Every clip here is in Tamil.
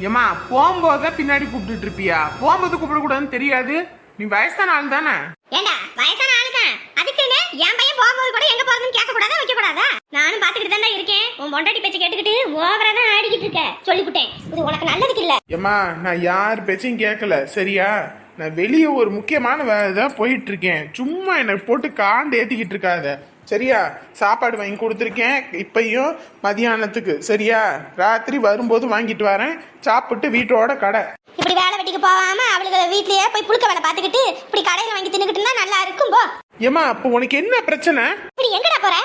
ஏமா போகும்போது பின்னாடி கூப்பிட்டு இருப்பியா? போகும்போது கூப்பிடக்கூடாதுன்னு தெரியாது? நீ வயசான ஆள் தானே? ஏண்டா வயசான ஆளுதான் அதுக்குன்னு என் பையன் போகும்போது கூட எங்க போறதுன்னு கேட்க கூடாதா வைக்க கூடாதா? நானும் பாத்துக்கிட்டு தானே இருக்கேன். உன் பொண்டாட்டி பேச்ச கேட்டுக்கிட்டு ஓவரா தான் ஆடிக்கிட்டு இருக்க. சொல்லிவிட்டேன், இது உனக்கு நல்லதுக்கு இல்ல. ஏமா நான் யார் பேச்சையும் கேட்கல சரியா? நான் வெளியே ஒரு முக்கியமான வேலை போயிட்டு இருக்கேன். சும்மா என்னை போட்டு காண்டு ஏத்திக்கிட்டு இருக்காத சரியா? சாப்பாடு வாங்கி கொடுத்துருக்கேன் இப்பயும் மதியானத்துக்கு சரியா? ராத்திரி வரும்போது வாங்கிட்டு வரேன். சாப்பிட்டு வீட்டோட கடை. இப்படி வேலை வெட்டிக்கு போகாம அவளுக்கு வீட்லயே போய் புழுக்க வேலை பாத்துக்கிட்டு இப்படி கடையில வாங்கி தின்னுக்கிட்டு இருந்தா நல்லா இருக்கும் போ. ஏமா அப்போ உனக்கு என்ன பிரச்சனை? இப்படி எங்கடா போற?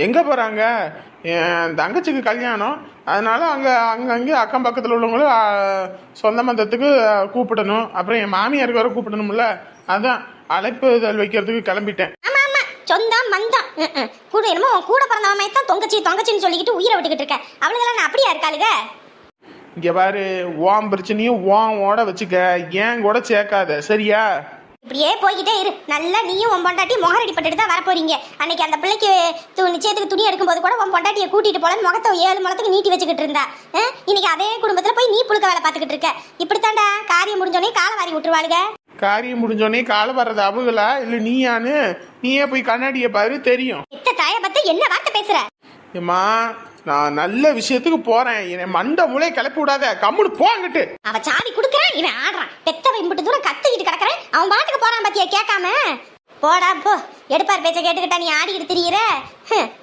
எங்க போறாங்க? என் தங்கச்சிக்கு கல்யாணம், அதனால அங்கே அக்கம் பக்கத்தில் உள்ளவங்களும் சொந்த மந்தத்துக்கு கூப்பிடணும். அப்புறம் என் மாமியாருக்கு வர கூப்பிடணும்ல, அதான் அழைப்புதல் வைக்கிறதுக்கு கிளம்பிட்டேன். ஆமா ஆமா, சொந்தம் மந்தம் கூட என்னமோ கூட பிறந்தவன் தான் தொங்கச்சின்னு சொல்லிக்கிட்டு உயிரை விட்டுக்கிட்டு இருக்க. அவளுக்கெல்லாம் நான் அப்படியா இருக்காளுங்க? இங்க பாரு, ஓம் பிரச்சனையும் ஓட வச்சுக்க, ஏன் கூட சேர்க்காத சரியா? இப்படியே போய்கிட்டே இரு. நல்லா நீயும் உன் பொண்டாட்டி முகரடி பட்டுட்டு தான் வர போறீங்க. அன்னைக்கு அந்த பிள்ளைக்கு நிச்சயத்துக்கு துணி எடுக்கும்போது கூட உன் பொண்டாட்டியை கூட்டிட்டு போல முகத்தை 7 முழத்துக்கு நீட்டி வச்சுக்கிட்டு இருந்தா. இன்னைக்கு அதே குடும்பத்துல போய் நீ புழுக்க வேலை பார்த்துக்கிட்டு இருக்க. இப்படித்தாண்டா காரியம் முடிஞ்சோடனே காலை வாரி விட்டுருவாளுங்க. காரியம் முடிஞ்சோடனே காலை வர்றது அவங்களா இல்ல நீயான்னு? நீயே போய் கண்ணாடியை பாரு தெரியும். இத்த தாய பத்தி என்ன வார்த்தை பேசுற? ஏமா நான் நல்ல விஷயத்துக்கு போறேன், என்னை மண்ட மூளை கிளப்பி விடாத, கம்முனு போங்கிட்டு. அவ சாவி குடுக்கறான், இவன் ஆடுறான். பெத்தவ இம்புட்டு தூரம் கத்திக்கிட்டு கிடக்குறேன், அவன் பாட்டுக்கு போறான் பாத்தியா கேட்காம? போடா போ, எடுப்பார் பேச்ச கேட்டுக்கிட்டா நீ ஆடிக்கிட்டு திரியிற.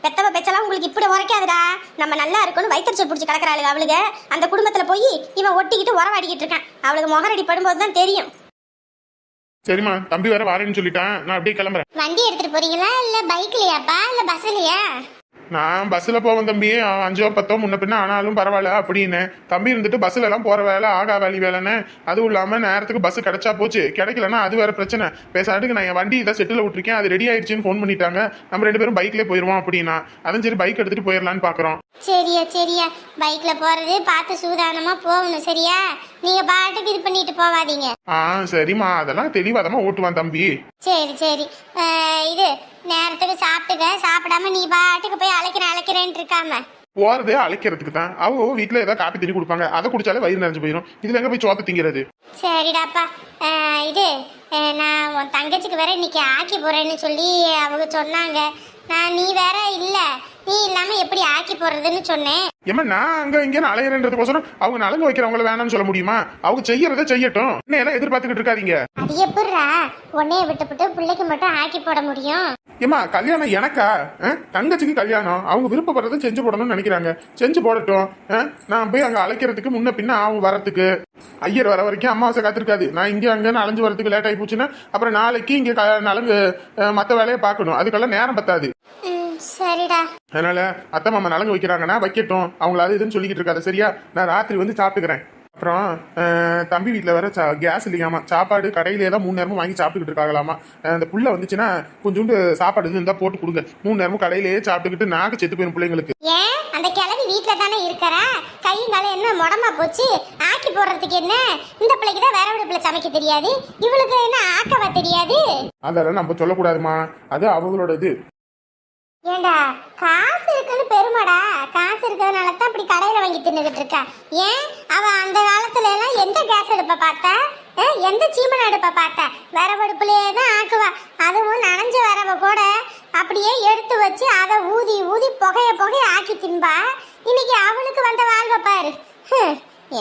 பெத்தவ பேச்செல்லாம் உங்களுக்கு இப்படி உரைக்காதுடா. நம்ம நல்லா இருக்கணும் வயிற்றுச்சல் பிடிச்சி கிடக்குறாளுங்க அவளுங்க. அந்த குடும்பத்துல போய் இவன் ஒட்டிக்கிட்டு உரவாடிக்கிட்டு இருக்கான். அவளுக்கு முகரடி படும்போது தான் தெரியும். சரிம்மா, தம்பி வேற வாரேன்னு சொல்லிட்டான், நான் அப்படியே கிளம்புறேன். வண்டி எடுத்துட்டு போறீங்களா இல்ல பைக்லயாப்பா இல்ல பஸ்லயா? நான் பஸ்ஸில் போவேன் தம்பி. 5 10 முன்ன பின்ன ஆனாலும் பரவாயில்ல அப்படின்னு. தம்பி இருந்துட்டு பஸ்ஸில் எல்லாம் போகிற வேலை ஆகா வேலி வேலைன்னு. அதுவும் இல்லாமல் நேரத்துக்கு பஸ் கிடைச்சா போச்சு, கிடைக்கலன்னா அது வேற பிரச்சனை. பேசாட்டுக்கு நான் என் வண்டி இதை செட்டில் விட்டுருக்கேன், அது ரெடி ஆயிடுச்சுன்னு ஃபோன் பண்ணிட்டாங்க. நம்ம 2 பேரும் பைக்லேயே போயிடுவோம் அப்படின்னா. அதுவும் சரி பைக் எடுத்துகிட்டு போயிடலான்னு பார்க்குறோம். சரியா பைக்ல போறது பார்த்து சூதானமா போகணும் சரியா? நீங்க பாட்டுக்கு இது பண்ணிட்டு போவாதீங்க. சரிம்மா, அதெல்லாம் தெளிவாதமா ஓட்டுவான் தம்பி. சரி இது நேரத்துக்கு சாப்பிட்டுக்க. சாப்பிடாம நீ பாட்டுக்கு போய் அழைக்கிறேன் இருக்காம. போறதே அழைக்கிறதுக்கு தான். அவங்க வீட்டுல ஏதாவது காப்பி தண்ணி கொடுப்பாங்க, அதை குடிச்சாலே வயிறு நிறைஞ்சு போயிடும். இதுல எங்க போய் சோத்த திங்கிறது? சரிடாப்பா. இது நான் உன் தங்கச்சிக்கு வேற இன்னைக்கு ஆக்கி போறேன்னு சொல்லி அவங்க சொன்னாங்க. நீ வேற இல்ல, நீ இல்லாம எப்படி ஆக்கி போடுறதுன்னு சொன்னேன். ஏமா நான் அங்க இங்க அலையறதுக்கோசரம் அவங்க நலங்கு வைக்கிறவங்கள வேணாம்னு சொல்ல முடியுமா? அவங்க செய்யறதை செய்யட்டும், என்ன எல்லாம் எதிர்பார்த்துக்கிட்டு இருக்காதீங்க. அது எப்படிரா உன்னைய விட்டு பிள்ளைக்கு மட்டும் ஆக்கி போட முடியும்? ஏமா கல்யாணம் எனக்கா? தங்கச்சிக்கு கல்யாணம், அவங்க விருப்பப்படுறதை செஞ்சு போடணும்னு நினைக்கிறாங்க, செஞ்சு போடட்டும். நான் போய் அங்க அழைக்கிறதுக்கு முன்ன பின்ன ஆகும் வரத்துக்கு. ஐயர் வர வரைக்கும் அமாவாசை காத்திருக்காது. நான் இங்க அங்கன்னு அலைஞ்சு வரதுக்கு லேட் ஆகி போச்சுன்னா அப்புறம் நாளைக்கு இங்க நலங்கு மற்ற வேலையை பார்க்கணும், அதுக்கெல்லாம் நேரம் பத்தாது. சரிடா. அதனால அத்தை மாமா நலங்கு வைக்கிறாங்கன்னா வைக்கட்டும், அவங்கள அது இதுன்னு சொல்லிக்கிட்டு இருக்காது சரியா? நான் ராத்திரி வந்து சாப்பிட்டுக்கிறேன். அப்புறம் தம்பி வீட்டில் வேற கேஸ் இல்லையாமா, சாப்பாடு கடையிலே தான் 3 நேரமும் வாங்கி சாப்பிட்டுக்கிட்டு இருக்காங்களாமா. அந்த புள்ள வந்துச்சுன்னா கொஞ்சோண்டு சாப்பாடு இருந்தால் போட்டு கொடுங்க. 3 நேரமும் கடையிலேயே சாப்பிட்டுக்கிட்டு நாக்கு செத்து போயிடும் பிள்ளைங்களுக்கு. ஏன் அந்த கிழவி வீட்டில் தானே இருக்கிறா? கையும் காலம் என்ன முடமா போச்சு? ஆக்கி போடுறதுக்கு என்ன? இந்த பிள்ளைக்கு தான் வேற ஒரு பிள்ளை சமைக்க தெரியாது, இவளுக்கு என்ன ஆக்கவா தெரியாது? அதெல்லாம் நம்ம சொல்லக்கூடாதுமா, அது அவங்களோட இது. ஏண்டா காசு இருக்குன்னு பெருமாடா, காசு இருக்கிறதுனால தான் இப்படி கடையில வாங்கி தின்னுகிட்டு இருக்கா. ஏன் அவ அந்த காலத்துல எல்லாம் எந்த கேஸ் அடுப்ப பார்த்தா, எந்த சீமன் அடுப்ப பார்த்தா? விரவடுப்புலயே தான் ஆக்குவா. அதுவும் நனைஞ்ச வரவ கூட அப்படியே எடுத்து வச்சு அதை ஊதி ஊதி புகைய ஆக்கி தின்பா. இன்னைக்கு அவளுக்கு வந்த வாழ்வை பாரு.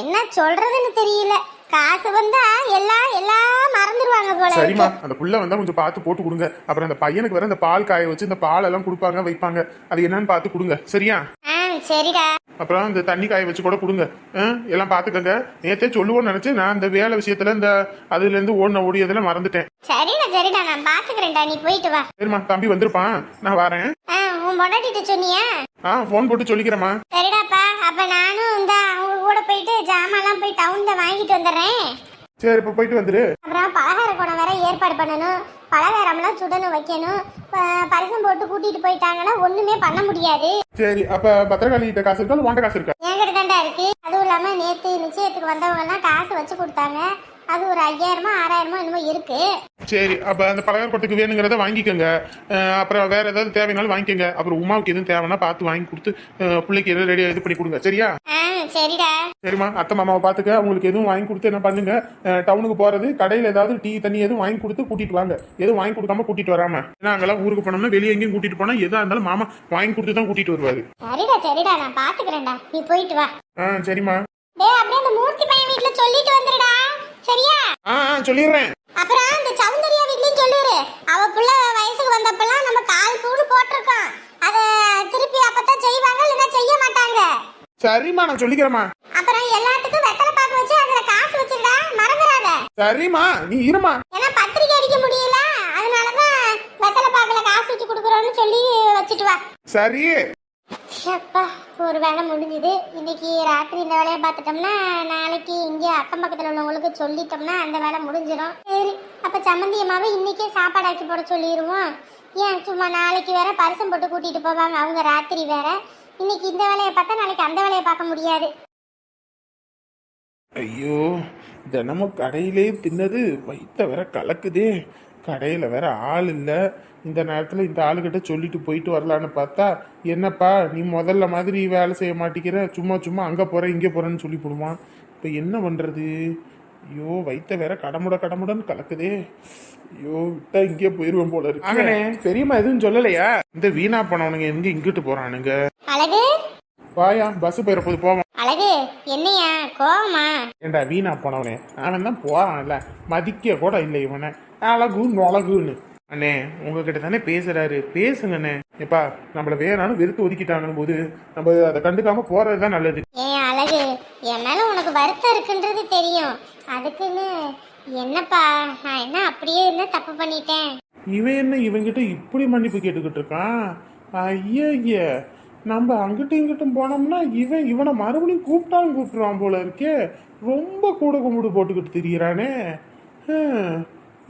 என்ன சொல்றதுன்னு தெரியல. காசு வந்தா எல்லாம் மறந்துடுவாங்க போல. சரிம்மா, அந்த புள்ள வந்தா கொஞ்சம் பார்த்து போட்டு கொடுங்க. அப்புறம் அந்த பையனுக்கு வேற இந்த பால் காய வச்சு இந்த பால் எல்லாம் கொடுப்பாங்க வைப்பாங்க, அது என்னன்னு பார்த்து கொடுங்க சரியா? சரிடா. அப்புறம் இந்த தண்ணி காய வச்சு கூட கொடுங்க, எல்லாம் பாத்துக்கங்க. நேத்தே சொல்லுவோம்னு நினைச்சு நான் இந்த வேலை விஷயத்துல இந்த அதுல இருந்து ஓடியதுல மறந்துட்டேன். சரிடா நான் பாத்துக்கிறேன்டா, நீ போயிட்டு வா. சரிம்மா, தம்பி வந்திருப்பான், நான் வரேன். உன் பொண்டாட்டிட்ட சொன்னியா? போன் போட்டு சொல்லிக்கிறேம்மா. சரிடாப்பா, அப்ப நானும் இந்த அவங்க கூட போயிட்டு ஜாமான்லாம் போய் டவுன்ல வாங்கிட்டு வந்துடுறேன். சரி, இப்ப போயிட்டு வந்துரு. அப்புறம் பலகார குடம் வேற ஏற்பாடு பண்ணணும், பலகாரம்லாம் சுடணும் வைக்கணும். பரிசம் போட்டு கூட்டிட்டு போயிட்டாங்கன்னா ஒண்ணுமே பண்ண முடியாது. சரி, அப்ப பத்திரகாளி கிட்ட காசு இருக்கா, உன்கிட்ட காசு இருக்கா? என்கிட்ட தாண்டா இருக்கு. அதுவும் இல்லாம நேத்து நிச்சயத்துக்கு வந்தவங்க எல்லாம் காசு வச்சு கொடுத்தாங்க, அது ஒரு 5000 6000 என்னமோ இருக்கு. சரி, அப்ப அந்த பலகார குடத்துக்கு வேணுங்கிறத வாங்கிக்கோங்க. அப்புறம் வேற ஏதாவது தேவைனாலும் வாங்கிக்கோங்க. அப்புறம் உமாவுக்கு எதுவும் தேவைன்னா பார்த்து வாங்கி கொடுத்து பிள்ளைக்கு எதாவது ரெடியா இது பண்ணி கொடுங்க சரியா? சரிடா. சரிம்மா, அத்தை மாமாவை பாத்துக்க. அவங்களுக்கு எதுவும் வாங்கி கொடுத்து என்ன பண்ணுங்க, டவுனுக்கு போறது கடையில ஏதாவது டீ தண்ணி எதுவும் வாங்கி கொடுத்து கூட்டிட்டு வாங்க. எதுவும் வாங்கி கொடுக்காம கூட்டிட்டு வராம. ஏன்னா அங்கெல்லாம் ஊருக்கு போனோம்னா வெளியே எங்கேயும் கூட்டிட்டு போனா எதா இருந்தாலும் மாமா வாங்கி கொடுத்து தான் கூட்டிட்டு வருவாரு. சரிடா நான் பாத்துக்கிறேன்டா, நீ போயிட்டு வா. சரிம்மா. டேய் அப்படியே அந்த மூர்த்தி பையன் வீட்ல சொல்லிட்டு வந்துருடா, சரியா? சொல்லிடுறேன். அப்புறம் இந்த சௌந்தர்யா வீட்லயும் சொல்லிரு. அவ புள்ள வயசுக்கு வந்தப்பலாம் நம்ம கால் பூடு போட்டிருக்கோம். அத திருப்பி அப்பதான் செய்வாங்க, இல்லைன்னா செய்ய மாட்டாங்க. சரிம்மா, நான் சொல்லிக்கிறேம்மா. அப்புறம் எல்லாத்துக்கும் வெத்தலை பாக்கு வச்சு அதுல காசு வச்சிருடா, மறந்துடாத. சரிம்மா, நீ இருமா. ஏன்னா பத்திரிக்கை அடிக்க முடியல, அதனாலதான் வெத்தலை பாக்குல காசு வச்சு கொடுக்குறோம்னு சொல்லி வச்சுட்டு வா. சரி. அப்பா, ஒரு வேலை முடிஞ்சுது. இன்னைக்கு ராத்திரி இந்த வேலையை பார்த்துட்டோம்னா நாளைக்கு இங்கே அக்கம் பக்கத்தில் உள்ளவங்களுக்கு சொல்லிட்டோம்னா அந்த வேலை முடிஞ்சிடும். சரி, அப்போ சம்மந்தி அம்மாவை இன்னைக்கே சாப்பாடு ஆக்கி போட சொல்லிடுவோம். ஏன் சும்மா நாளைக்கு வேற பரிசம் போட்டு கூட்டிட்டு போவாங்க அவங்க, ராத்திரி வேற. இன்னைக்கு இந்த வேலையை பார்த்தா நாளைக்கு அந்த வேலையை பார்க்க முடியாது. ஐயோ, தினமும் கடையிலே தின்னது வயிற்ற வேற கலக்குதே. கடையில் வேற ஆள் இல்லை. இந்த நேரத்தில் இந்த ஆளுகிட்ட சொல்லிட்டு போயிட்டு வரலான்னு பார்த்தா, என்னப்பா நீ முதல்ல மாதிரி வேலை செய்ய மாட்டேங்கிற, சும்மா சும்மா அங்கே போகிறேன் இங்கே போகிறேன்னு சொல்லி போடுவான். இப்போ என்ன பண்ணுறது? ஐயோ, வயிற்ற வேற கடமுடன்னு கலக்குதே. ஐயோ, விட்டா இங்கே போயிடுவேன் போல இருக்கு. ஆகனே, பெரியம்மா எதுவும் சொல்லலையா? இந்த வீணா போனவனுங்க எங்க இங்கிட்டு போறானுங்க. அழகு, வாயா, பஸ் போயிட போது போவோம். அழகு, என்னையா கோவமா? ஏண்டா வீணா போனவனே, அவன் தான் போறான்ல, மதிக்க கூட இல்லை இவனை. அழகு நொழகுன்னு. அண்ணே, உங்ககிட்ட தானே பேசுறாரு, பேசுங்கண்ணே. எப்பா, நம்மள வேணாலும் வெறுத்து ஒதுக்கிட்டாங்கன்னு போது நம்ம அதை கண்டுக்காம போறதுதான் நல்லது. ஏன் அழகு, என் மேல உனக்கு வருத்தம் இருக்குன்றது தெரியும். அதுக்குன்னு என்னப்பா, நான் என்ன அப்படியே என்ன தப்பு பண்ணிட்டேன்? இவன் என்ன இவங்கிட்ட இப்படி மன்னிப்பு கேட்டுக்கிட்டு இருக்கான்? ஐய, நம்ம அங்கிட்டும் இங்கிட்டும் போனோம்னா இவனை மறுபடியும் கூப்பிட்டுருவான் போல இருக்கே. ரொம்ப கூட கும்பிடு போட்டுக்கிட்டு திரியிறானே.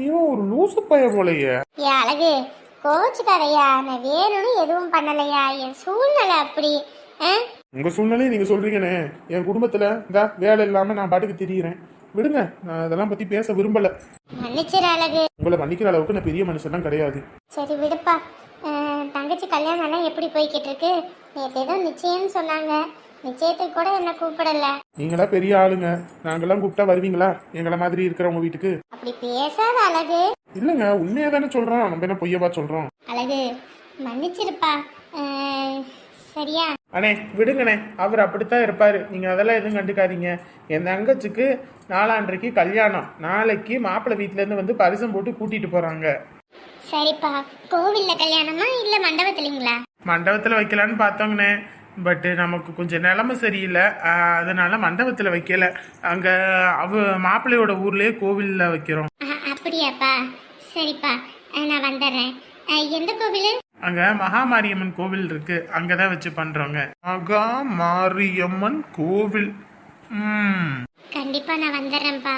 இவன் ஒரு லூசு பைய போலையே. ஏன் அழகு, கோச்சுக்காரையா, நான் வேணும்னு எதுவும் பண்ணலையா, என் சூழ்நிலை அப்படி. உங்க சூழ்நிலையை நீங்க சொல்றீங்கண்ணே. என் குடும்பத்துல இந்த வேலை இல்லாம நான் பாட்டுக்கு திரியிறேன். விடுங்க, நான் அதெல்லாம் பத்தி பேச விரும்பல. மன்னிச்சிரு அழகு. உங்களை மன்னிக்கிற அளவுக்கு நான் பெரிய மனுஷன்லாம் கிடையாது. சரி விடுப்பா. தங்கச்சி கல்யாணம் எல்லாம் எப்படி போய்கிட்டு இருக்கு? நேற்று ஏதோ நிச்சயம்னு சொன்னாங்க, நிச்சயத்துக்கு கூட என்ன கூப்பிடல. நீங்களா பெரிய ஆளுங்க, நாங்கெல்லாம் கூப்பிட்டா வருவீங்களா எங்களை மாதிரி இருக்கிறவங்க வீட்டுக்கு? அப்படி பேசாத அழகு. இல்லங்க, உண்மையா தானே சொல்றோம், நம்ம என்ன பொய்யவா சொல்றோம்? அழகு, மன்னிச்சிருப்பா. சரியா? அண்ணே விடுங்கண்ணே, அவர் அப்படித்தான் இருப்பாரு, நீங்க அதெல்லாம் எதுவும் கண்டுக்காதீங்க. என் தங்கச்சிக்கு நாளான்றைக்கு கல்யாணம், நாளைக்கு மாப்பிள்ளை வீட்டுல இருந்து வந்து பரிசம் போட்டு கூட்டிட்டு போறாங்க. சரிப்பா, கோவில்ல கல்யாணமா இல்ல மண்டபத்துலீங்களா? மண்டபத்துல வைக்கலான்னு பார்த்தோங்கண்ணே, பட் நமக்கு கொஞ்சம் நிலைமை சரியில்லை, அதனால மண்டபத்துல வைக்கல. அங்க மாப்பிள்ளையோட ஊர்லயே கோவில்ல வைக்கிறோம். அப்படியாப்பா? சரிப்பா, நான் வந்துடுறேன். எந்த கோவில்? அங்க மகாமாரியம்மன் கோவில் இருக்கு, அங்கதான் வச்சு பண்றோங்க. மகாமாரியம்மன் கோவில். கண்டிப்பா நான் வந்துடுறேன்ப்பா.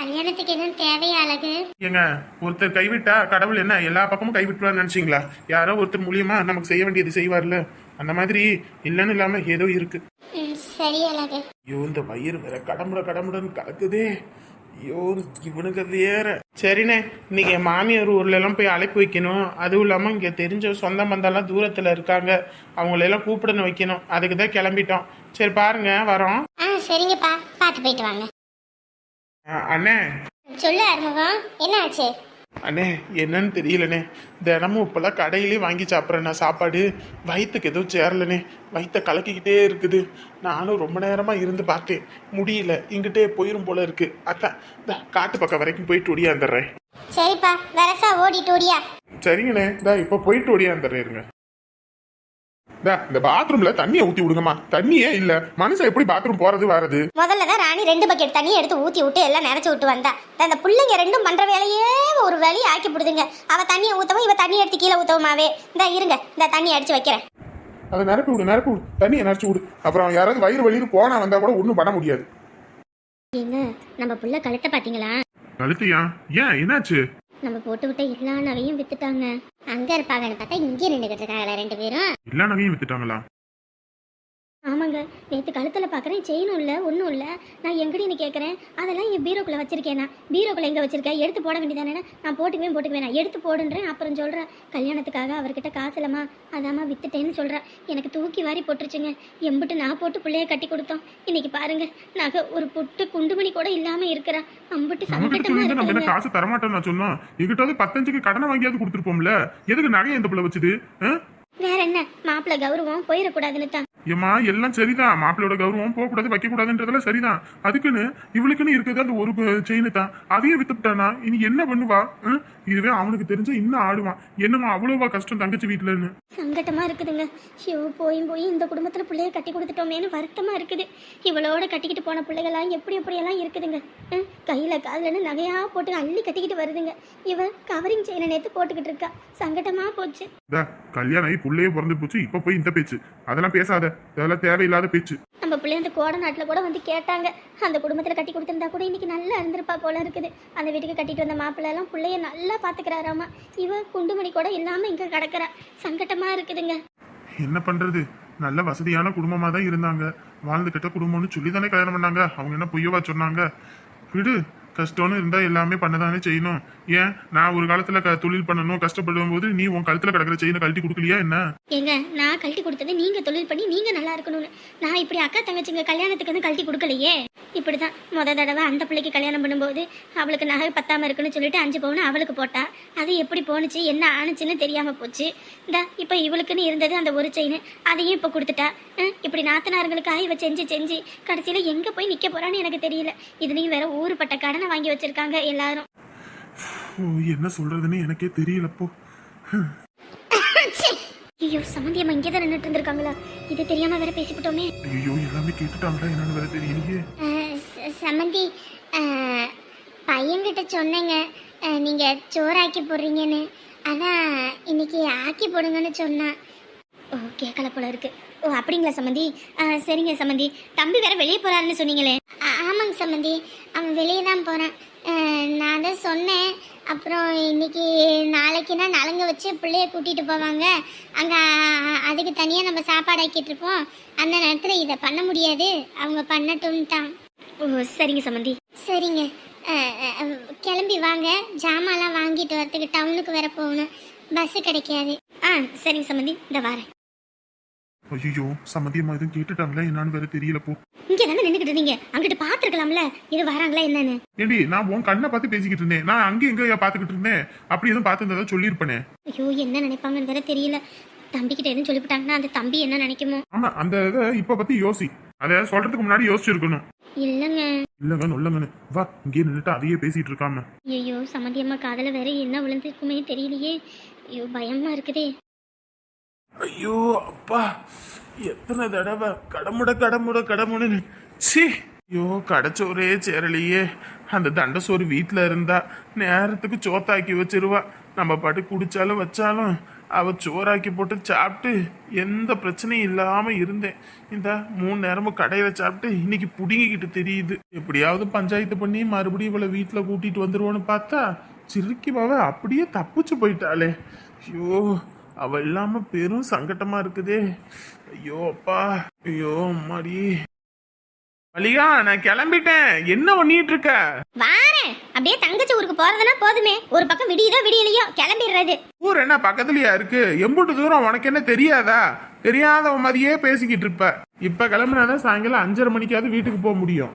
கல்யாணத்துக்கு எதுவும் தேவையா அழகு? ஏங்க, ஒருத்தர் கைவிட்டா கடவுள் என்ன எல்லா பக்கமும் கைவிட்டுவான்னு நினைச்சீங்களா? யாரோ ஒருத்தர் மூலியமா நமக்கு செய்ய வேண்டியது செய்வார்ல, அந்த மாதிரி இல்லைன்னு இல்லாம ஏதோ இருக்கு. சரி அழகு. ஐயோ, இந்த வயிறு வேற கடமுடன்னு கலக்குதே. ஐயோ, இவனுக்கு வேற. சரிண்ணே, இன்னைக்கு என் மாமியார் ஊர்ல எல்லாம் போய் அழைப்பு வைக்கணும். அதுவும் இல்லாம இங்க தெரிஞ்ச சொந்த பந்தெல்லாம் தூரத்துல இருக்காங்க, அவங்களெல்லாம் கூப்பிடணும் வைக்கணும். அதுக்கு தான் கிளம்பிட்டோம். சரி பாருங்க, வரோம். சரிங்கப்பா, பார்த்து போயிட்டு வாங்க. அண்ணே. சொல்லு அருமுகம், என்ன ஆச்சு? அண்ணே, என்னன்னு தெரியலண்ணே, தினமும் இப்பெல்லாம் கடையிலே வாங்கி சாப்பிட்றேண்ணா சாப்பாடு. வயிற்றுக்கு எதுவும் சேரலண்ணே, வயிற்ற கலக்கிக்கிட்டே இருக்குது. நானும் ரொம்ப நேரமா இருந்து பார்த்தேன், முடியல, இங்கிட்டே போயிரும் போல இருக்கு. அதான் இந்த காட்டு பக்கம் வரைக்கும் போயிட்டு ஓடியாந்துடுறேன். சரிப்பா, வரசா ஓடிட்டு ஓடியா. சரிங்கண்ணே, இப்போ போயிட்டு ஓடியாந்துடுறேன். இருங்க, இந்த பாத்ரூம்ல தண்ணியை ஊத்தி விடுங்கம்மா. தண்ணியே இல்ல, மனுஷன் எப்படி பாத்ரூம் போறது வரது? முதல்ல தான் ராணி 2 பக்கெட் தண்ணியை எடுத்து ஊத்தி விட்டு எல்லாம் நினைச்சு விட்டு வந்தா. அந்த பிள்ளைங்க ரெண்டும் பண்ற வேலையே ஒரு வேலையை ஆக்கி போடுதுங்க. அவ தண்ணியை ஊத்தவும் இவ தண்ணி எடுத்து கீழே ஊத்தவுமாவே. இந்த இருங்க, இந்த தண்ணி அடிச்சு வைக்கிறேன். அதை நிரப்பி விடு, தண்ணியை நினைச்சு விடு. அப்புறம் யாராவது வயிறு வலின்னு போனா வந்தா கூட ஒன்றும் பண்ண முடியாது. ஏங்க, நம்ம புள்ள கழுத்தை பாத்தீங்களா? கழுத்தியா? ஏன், என்னாச்சு? நம்ம போட்டு விட்ட எல்லா நகையும் வித்துட்டாங்க. அங்க இருப்பாங்கன்னு பார்த்தா இங்கே நின்றுகிட்டு இருக்காங்களா 2 பேரும். எல்லா நகையும் வித்துட்டாங்களா? ஆமாங்க, நேற்று கழுத்தில் பார்க்குறேன், செயினும் இல்லை ஒன்றும் இல்லை. நான் எங்கடின்னு கேட்குறேன். அதெல்லாம் என் பீரோக்குள்ளே வச்சிருக்கேன். நான் பீரோக்குள்ளே எங்கே வச்சிருக்கேன்? எடுத்து போட வேண்டியதானே? நான் போட்டுக்குவேன் நான் எடுத்து போடுன்றேன். அப்புறம் சொல்கிறேன், கல்யாணத்துக்காக அவர்கிட்ட காசு இல்லைம்மா, அதாம்மா வித்துட்டேன்னு சொல்கிறேன். எனக்கு தூக்கி வாரி போட்டுருச்சுங்க. எம்பிட்டு நான் போட்டு பிள்ளைய கட்டி கொடுத்தோம். இன்னைக்கு பாருங்க, நாங்கள் ஒரு பொட்டு குண்டுமணி கூட இல்லாமல் இருக்கிறேன். அம்பிட்டு சங்கட்டமாக இருக்குங்க. காசு தரமாட்டேன்னு நான் சொன்னோம். எங்கிட்ட 15க்கு கடனை வாங்கியாவது கொடுத்துருப்போம்ல. எதுக்கு நகையை இந்த பிள்ளை வச்சுது? வேற என்ன, மாப்பிள்ளை கௌரவம் போயிடக்கூடாதுன்னு தான். ஏமா எல்லாம் சரிதான், மாப்பிள்ளையோட கௌரவம் போக கூடாது வைக்க கூடாதுன்றதெல்லாம் சரிதான். அதுக்குன்னு இவளுக்குன்னு இருக்குது அந்த ஒரு செயின் தான், அதையும் வித்துட்டானா இனி என்ன பண்ணுவா? இதுவே அவனுக்கு தெரிஞ்சா இன்னும் ஆடுவான். என்னமா அவ்வளோவா கஷ்டம் தங்கச்சி வீட்டுலன்னு. சங்கட்டமா இருக்குதுங்க. ஷிவ் போய் இந்த குடும்பத்துல பிள்ளைய கட்டி கொடுத்துட்டோமேனு வருத்தமா இருக்குது. இவளோட கட்டிக்கிட்டு போன பிள்ளைகளாம் எப்படியெல்லாம் இருக்குதுங்க. கையில காலன்னு நகையா போட்டு அள்ளி கட்டிக்கிட்டு வருதுங்க. இவ கவரிங் செயினை நேத்து போட்டுக்கிட்டு இருக்கா. சங்கட்டமா போச்சு. கல்யாணம் ஆகி புள்ளையே பிறந்து போச்சு, இப்ப போய் இந்த பேச்சு அதெல்லாம் பேசாத, அதெல்லாம் தேவையில்லாத பேச்சு. நம்ம பிள்ளை அந்த கோட நாட்டில் கூட வந்து கேட்டாங்க. அந்த குடும்பத்தில் கட்டி கொடுத்துருந்தா கூட இன்னைக்கு நல்லா இருந்திருப்பா போல இருக்குது. அந்த வீட்டுக்கு கட்டிட்டு வந்த மாப்பிள்ளை எல்லாம் பிள்ளைய நல்லா பாத்துக்கிறாராமா. இவ குண்டுமணி கூட இல்லாம இங்க கிடக்குறா. சங்கட்டமா இருக்குதுங்க. என்ன பண்றது? நல்ல வசதியான குடும்பமா தான் இருந்தாங்க. வாழ்ந்துகிட்ட குடும்பம்னு சொல்லி தானே கல்யாணம் பண்ணாங்க. அவங்க என்ன பொய்யவா சொன்னாங்க? விடு, கஷ்டம்னு இருந்தா எல்லாமே பண்ணதானே செய்யணும். ஏன் நான் ஒரு காலத்துல தொழில் பண்ணணும் கஷ்டப்படும் போது நீ உன் கழுத்துல கிடக்குற செயினை கழட்டி கொடுக்கலையா என்ன? ஏங்க, நான் கழட்டி கொடுத்தது நீங்க தொழில் பண்ணி நீங்க நல்லா இருக்கணும்னு. நான் இப்படி அக்கா தங்கச்சிங்க கல்யாணத்துக்கு வந்து கழட்டி கொடுக்கலையே. இப்படிதான் முத தடவை அந்த பிள்ளைக்கு கல்யாணம் பண்ணும்போது அவளுக்கு நகை பத்தாம இருக்குன்னு சொல்லிட்டு 5 பவுன் அவளுக்கு போட்டா. அது எப்படி போணுச்சு என்ன ஆணுச்சுன்னு தெரியாம போச்சு. இப்ப இவளுக்குன்னு இருந்தது அந்த ஒரு செயின், அதையும் இப்ப கொடுத்துட்டா. இப்படி நாத்தனார்களுக்காக இவ செஞ்சு கடைசியில எங்க போய் நிக்க போறான்னு எனக்கு தெரியல. இதுலயும் வேற ஊருப்பட்ட கடனை வாங்கி வச்சிருக்காங்க எல்லாரும். என்ன சொல்றதுன்னு எனக்கே தெரியலப்போ. ஐயோ, சமந்தியம்மா இங்கேதான் நின்றுட்டு இருந்திருக்காங்களா? இது தெரியாம வேற பேசிவிட்டோமே. ஐயோ, எல்லாமே கேட்டுட்டாங்களா என்னன்னு வேற தெரியலையே. சமந்தி, பையன்கிட்ட சொன்னேங்க நீங்க சோறாக்கி போடுறீங்கன்னு. அதான் இன்னைக்கு ஆக்கி போடுங்கன்னு சொன்னான். ஓ, கேட்கல போல இருக்கு. ஓ, அப்படிங்களா சம்மந்தி? சரிங்க சம்மந்தி. தம்பி வேற வெளியே போறாருன்னு சொன்னீங்களே? ஆமாங்க சம்மந்தி, அவன் வெளியே தான் போறான். நான் தான் சொன்னேன். அப்புறம் இன்னைக்கு நாளைக்குன்னா நலங்கு வச்சு பிள்ளைய கூட்டிட்டு போவாங்க. அங்கே அதுக்கு தனியாக நம்ம சாப்பாடு ஆக்கிட்டு இருப்போம். அந்த நேரத்தில் இதை பண்ண முடியாது, அவங்க பண்ணட்டும்ட்டான். ஓ, சரிங்க சம்மந்தி. சரிங்க, கிளம்பி வாங்க. ஜாமான்லாம் வாங்கிட்டு வரதுக்கு டவுனுக்கு வேற போகணும், பஸ்ஸு கிடைக்காது. சரிங்க சம்மந்தி, இந்த வாரேன். ஐயோ, சம்மந்தியமா எதுவும் கேட்டுட்டாங்களா என்னன்னு வேற தெரியலப்போ. இங்கே தானே நின்றுக்கிட்டு இருந்தீங்க, அங்கிட்டு பார்த்துருக்கலாம்ல இது வராங்களா என்னன்னு. ஏடி, நான் உன் கண்ணை பார்த்து பேசிக்கிட்டு இருந்தேன். நான் அங்கேயும் எங்க பாத்துக்கிட்டு இருந்தேன். அப்படி எதுவும் பார்த்துருந்தா சொல்லியிருப்பேனே. ஐயோ, என்ன நினைப்பாங்கன்னு வேற தெரியல. தம்பிக்கிட்ட எதுவும் சொல்லிவிட்டாங்கன்னா அந்த தம்பி என்ன நினைக்குமோ. ஆமா, அந்த இதை இப்ப பத்தி யோசி. அத சொல்றதுக்கு முன்னாடி யோசிச்சிருக்கணும். இல்லங்க நொல்லங்கன்னு வா, இங்கே நின்றுட்டு அதையே பேசிட்டு இருக்காம. ஐயோ, சம்மந்தியம்மா காதல வேற என்ன விழுந்திருக்குமே தெரியலையே. ஐயோ, பயமா இருக்குதே. ஐயோ அப்பா, எத்தனை தடவை கடமுடன்னு சி. ஐயோ, கடைச்சோரே சேரலையே. அந்த தண்டசோறு வீட்டில் இருந்தா நேரத்துக்கு சோத்தாக்கி வச்சிருவா. நம்ம பாட்டு குடிச்சாலும் வச்சாலும் அவ சோறாக்கி போட்டு சாப்பிட்டு எந்த பிரச்சனையும் இல்லாம இருந்தேன். இந்த 3 நேரமும் கடையில சாப்பிட்டு இன்னைக்கு புடுங்கிக்கிட்டு தெரியுது. எப்படியாவது பஞ்சாயத்து பண்ணி மறுபடியும் இவளை வீட்டில் கூட்டிட்டு வந்துருவோன்னு பார்த்தா சிறுக்கிமாவ அப்படியே தப்பிச்சு போயிட்டாளே. ஐயோ, அவ இல்லாம பெரும் சங்கட்டமா இருக்குதே. ஐயோ அப்பா, ஐயோ அம்மாடி. மல்லிகா, நான் கிளம்பிட்டேன். என்ன பண்ணிட்டு இருக்க? வாரேன். அப்படியே தங்கச்சி ஊருக்கு போறதுனா போதுமே, ஒரு பக்கம் விடியுதோ விடியலையோ கிளம்பிடுறது. ஊர் என்ன பக்கத்துலயா இருக்கு? எம்புட்டு தூரம் உனக்கு என்ன தெரியாதா? தெரியாத மாதிரியே பேசிக்கிட்டு இருப்ப. இப்ப கிளம்பினாதான் சாயங்காலம் 5:30 மணிக்காவது வீட்டுக்கு போக முடியும்.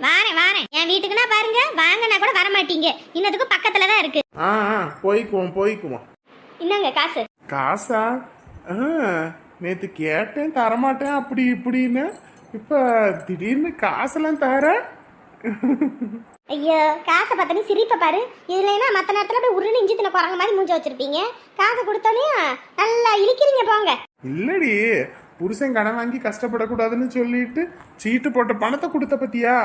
வாரேன். என் வீட்டுக்குன்னா பாருங்க, வாங்கன்னா கூட வர மாட்டீங்க. இன்னதுக்கு பக்கத்துலதான் இருக்கு. போய்க்குவோம். என்னங்க காசு? காசா? நேத்து கேட்டேன் தரமாட்டேன் அப்படி இப்படின்னு. இப்ப திடீர்னு காசெல்லாம் தர. ஐயோ, காசை பார்த்தனே சிரிப்பை பாரு. இதுல மற்ற நேரத்துல அப்படியே உருன்னு இஞ்சித்தின குரங்க மாதிரி மூஞ்ச வச்சிருப்பீங்க. காசை கொடுத்தோன்னே நல்லா இழிக்கிறீங்க போங்க. இல்லடி, புருஷன் கடன் வாங்கி கஷ்டப்படக்கூடாதுன்னு சொல்லிட்டு சீட்டு போட்ட பணத்தை கொடுத்த பத்தியா?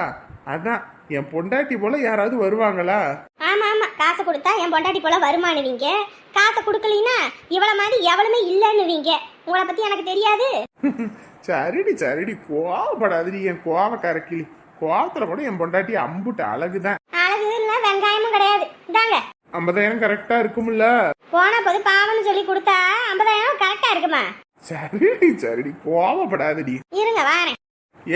அதான் என் பொண்டாட்டி போல யாராவது வருவாங்களா? ஆமா, காசை கொடுத்தா என் பொண்டாட்டி போல வருமானுவீங்க. காசை கொடுக்கலீன்னா இவள மாதிரி எவளுமே இல்லைன்னுவீங்க. உங்களை பத்தி எனக்கு தெரியாது. சரிடி, கோவப்படாதடி. என் கோவ கரக்கிளி. கோவத்துல கூட என் பொண்டாட்டி அம்புட்டு அழகுதான். அழகு இல்ல, வெங்காயமும் கிடையாது. இதாங்க 50,000 கரெக்டா இருக்கும்ல? போன போது பாவம்னு சொல்லி கொடுத்தா 50,000 கரெக்டா இருக்குமா? சரிடி சரிடி கோவப்படாதடி. இருங்க வாரேன்.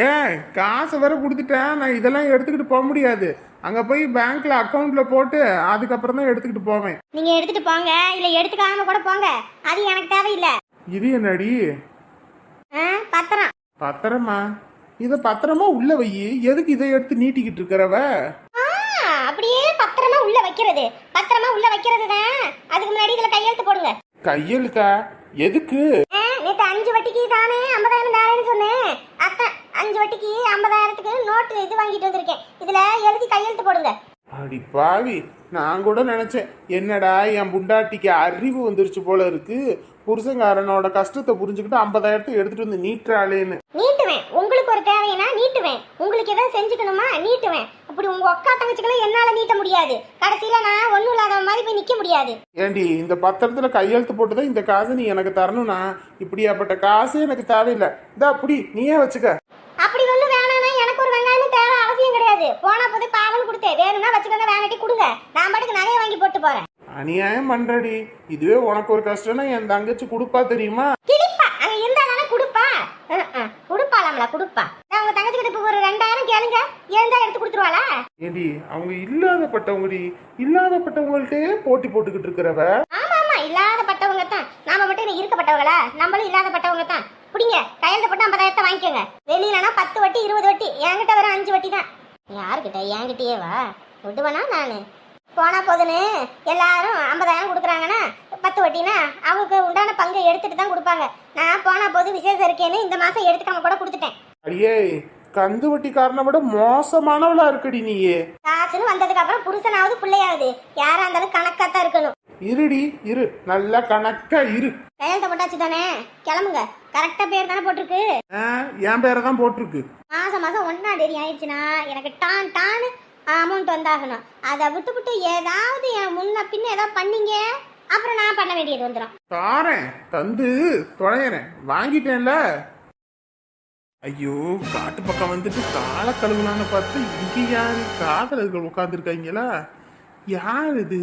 ஏன் காசை வேற கொடுத்துட்டேன், நான் இதெல்லாம் எடுத்துக்கிட்டு போக முடியாது. அங்க போய் பேங்க்ல அக்கவுண்ட்ல போட்டு அதுக்கப்புறம் தான் எடுத்துக்கிட்டு போவேன். நீங்க எடுத்துட்டு போங்க, இல்ல எடுத்துக்காம கூட போங்க, அது எனக்கு தேவையில்லை. இது என்னடி பத்திரம். பத்திரமா? இத பத்திரமா உள்ள வை. எதுக்கு இதை எடுத்து நீட்டிக்கிட்டு இருக்கிறவ? அப்படியே பத்திரமா உள்ள வைக்கிறது, பத்திரமா உள்ள வைக்கிறது தான். அதுக்கு முன்னாடி இதுல கையெழுத்து போடுங்க. கையெழுத்தா? எதுக்கு? நேத்து 5 வட்டிக்கு தானே 50,000 தானேன்னு சொன்னேன். அத்தான் 5 வட்டிக்கு 50,000க்கு நோட்டு இது வாங்கிட்டு வந்திருக்கேன். இதுல எழுதி கையெழுத்து போடுங்க. அடி பாவி, நான் கூட நினைச்சேன் என்னடா என் புண்டாட்டிக்கு அறிவு வந்துருச்சு போல இருக்கு, புருஷங்காரனோட கஷ்டத்தை புரிஞ்சுக்கிட்டு 50,000 எடுத்துட்டு வந்து நீட்டுறாளேன்னு. நீட்டுவேன், உங்களுக்கு ஒரு தேவைன்னா நீட்டுவேன், உங்களுக்கு எதாவது செஞ்சுக்கணுமா நீட்டுவேன். அப்படி உங்க அக்கா தங்கச்சிக்கெல்லாம் என்னால நீட்ட முடியாது. கடைசியில நான் ஒண்ணும் இல்லாத மாதிரி போய் நிக்க முடியாது. ஏண்டி இந்த பத்திரத்துல கையெழுத்து போட்டுதான் இந்த காசை நீ எனக்கு தரணும்னா, இப்படியாப்பட்ட காசு எனக்கு தேவையில்லை. இதா அப்படி நீயே வச்சுக்க. அப்படி ஒண்ணு வேணாம்னா எனக்கு ஒரு வெங்காயமும் தேவை அவசியம் கிடையாது. போனா போதே பாவன்னு கொடுத்தேன், வேணும்னா வச்சுக்கோங்க, வேணாட்டி கொடுங்க, நான் பாட்டுக்கு நிறைய வாங்கி போட்டு போறேன். அநியாயம் பண்றடி. இதுவே உனக்கு ஒரு கஷ்டம்னா என் தங்கச்சி கொடுப்பா தெரியுமா? கிளிப்பா அங்க இருந்தா தானே கொடுப்பா. கொடுப்பாளாம்ல கொடுப்பா. நான் உங்க தங்கச்சி கிட்ட இப்போ ஒரு 2,000 கேளுங்க, இருந்தா எடுத்து கொடுத்துருவாளா? ஏண்டி அவங்க இல்லாதப்பட்டவங்கடி, இல்லாதப்பட்டவங்கள்ட்டே போட்டி போட்டுக்கிட்டு இருக்கிறவ. ஆமா ஆமா, இல்லாதப்பட்டவங்க தான். நாம மட்டும் என்ன இருக்கப்பட்டவங்களா? நம்மளும் இல்லாதப்பட்டவங்க தான். புடிங்க, கையெழுத்து போட்டு 50,000 வாங்கிக்கோங்க. வெளியிலனா 10 வட்டி 20 வட்டி, என்கிட்ட வர 5 வட்டி தான். யாருக்கிட்ட? என்கிட்டயே வா, விடுவனா நானு? போனா போதுன்னு எல்லாரும் 50,000 கொடுக்குறாங்கன்னா 10 வட்டினா அவங்க உண்டான பங்கை எடுத்துட்டு தான் கொடுப்பாங்க. நான் போனா போது விசேஷம் இருக்கேன்னு இந்த மாசம் எடுத்துக்காம கூட கொடுத்துட்டேன். அடியே, கந்து வட்டிக்காரனை விட மோசமானவளா இருக்கடி நீயே. காசுன்னு வந்ததுக்கு அப்புறம் புருஷனாவது பிள்ளையாவது யாரா இருந்தாலும் கணக்காத்தான் இருக்கணும். இருடி இரு, நல்லா கணக்கா இரு. கையெழுத்த போட்டாச்சு தானே, கிளம்புங்க. கரெக்டா பேர் தானே போட்டிருக்கு. என் பேரை தான் போட்டிருக்கு. மாசம் 1ஆம் தேதி ஆயிடுச்சுன்னா எனக்கு டான்னு அமௌண்ட் வந்தாகணும். அதை விட்டு ஏதாவது என் முன்ன பின்ன ஏதாவது பண்ணீங்க அப்புறம் நான் பண்ண வேண்டியது வந்துடும். தாரேன், தந்து தொலைறேன், வாங்கிட்டேன்ல. ஐயோ, காட்டு பக்கம் வந்துட்டு காலை கழுவுலான்னு பார்த்து இங்க யாரு காதலர்கள் உட்காந்துருக்காங்களா? யார் இது?